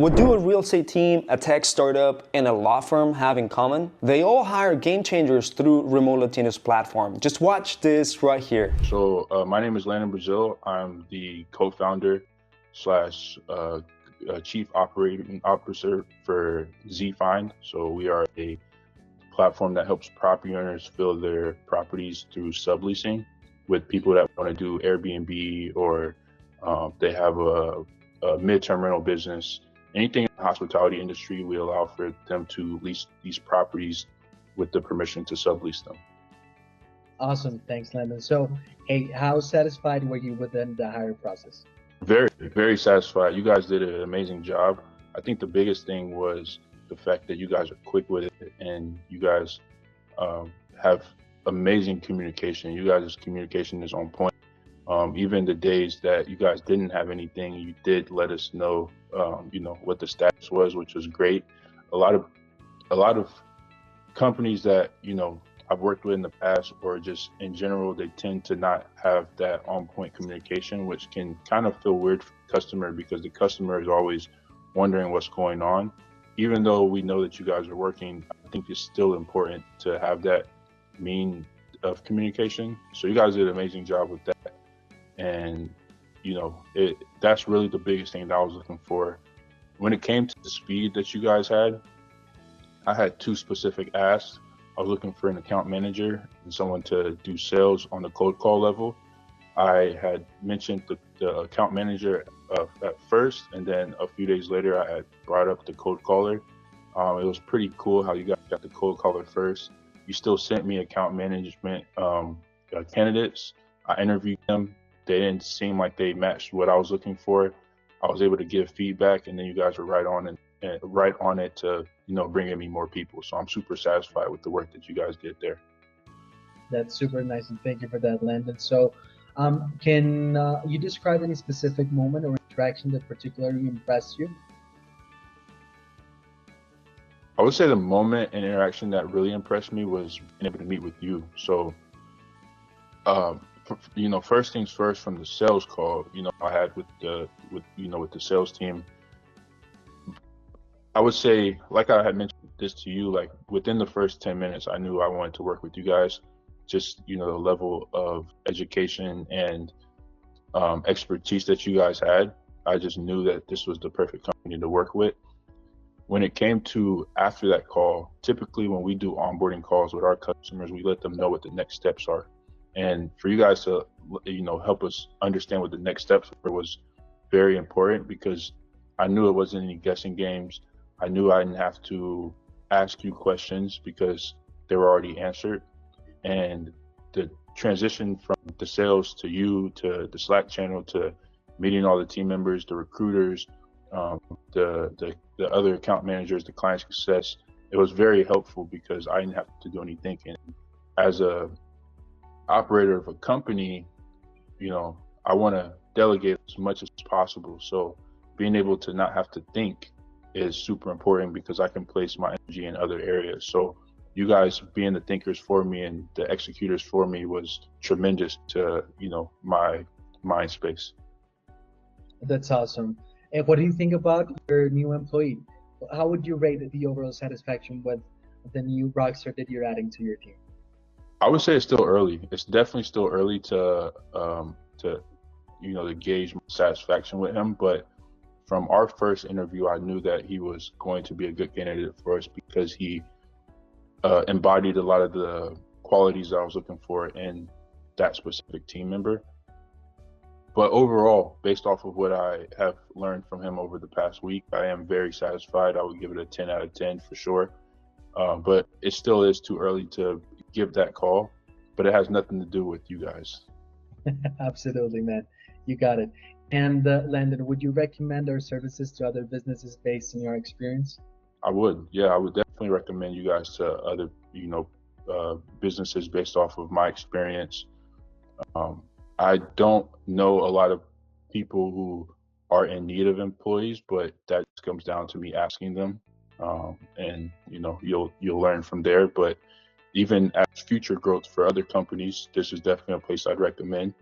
What do a real estate team, a tech startup, and a law firm have in common? They all hire game changers through Remote Latinos platform. Just watch this right here. So my name is Landon Brazile. I'm the co-founder slash chief operating officer for Zi-Find. So we are a platform that helps property owners fill their properties through subleasing with people that want to do Airbnb or they have a midterm rental business. Anything in the hospitality industry, we allow for them to lease these properties with the permission to sublease them. Awesome. Thanks, Landon. So, hey, how satisfied were you within the hiring process? Very, very satisfied. You guys did an amazing job. I think the biggest thing was the fact that you guys are quick with it and you guys have amazing communication. You guys' communication is on point. Even the days that you guys didn't have anything, you did let us know, what the status was, which was great. A lot of companies that, I've worked with in the past, or just in general, they tend to not have that on-point communication, which can kind of feel weird for the customer because the customer is always wondering what's going on. Even though we know that you guys are working, I think it's still important to have that mean of communication. So you guys did an amazing job with that. And, that's really the biggest thing that I was looking for. When it came to the speed that you guys had, I had two specific asks. I was looking for an account manager and someone to do sales on the cold call level. I had mentioned the account manager at first, and then a few days later, I had brought up the cold caller. It was pretty cool how you guys got the cold caller first. You still sent me account management candidates. I interviewed them. They didn't seem like they matched what I was looking for. I was able to give feedback, and then you guys were right on it to, bringing me more people. So I'm super satisfied with the work that you guys did there. That's super nice, and thank you for that, Landon. So, can you describe any specific moment or interaction that particularly impressed you? I would say the moment and interaction that really impressed me was being able to meet with you. So, first things first, from the sales call, I had with the sales team, I would say, like I had mentioned this to you, like within the first 10 minutes, I knew I wanted to work with you guys. Just, the level of education and expertise that you guys had. I just knew that this was the perfect company to work with. When it came to after that call, typically when we do onboarding calls with our customers, we let them know what the next steps are. And for you guys to, help us understand what the next steps were was very important, because I knew it wasn't any guessing games. I knew I didn't have to ask you questions because they were already answered. And the transition from the sales to you, to the Slack channel, to meeting all the team members, the recruiters, the other account managers, the client success, it was very helpful because I didn't have to do any thinking. As a operator of a company, I want to delegate as much as possible. So being able to not have to think is super important because I can place my energy in other areas. So you guys being the thinkers for me and the executors for me was tremendous to, my mind space. That's awesome. And what do you think about your new employee? How would you rate the overall satisfaction with the new rockstar that you're adding to your team? I would say it's still early. It's definitely still early to gauge my satisfaction with him. But from our first interview, I knew that he was going to be a good candidate for us because he embodied a lot of the qualities I was looking for in that specific team member. But overall, based off of what I have learned from him over the past week, I am very satisfied. I would give it a 10 out of 10 for sure. But it still is too early to give that call, but it has nothing to do with you guys. Absolutely, man. You got it. And Landon, would you recommend our services to other businesses based on your experience? I would. Yeah, I would definitely recommend you guys to other, businesses based off of my experience. I don't know a lot of people who are in need of employees, but that comes down to me asking them. And you'll learn from there. But even as future growth for other companies, this is definitely a place I'd recommend.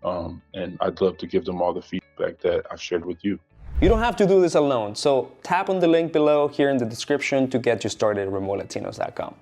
And I'd love to give them all the feedback that I've shared with you. You don't have to do this alone, so tap on the link below here in the description to get you started at remotelatinos.com.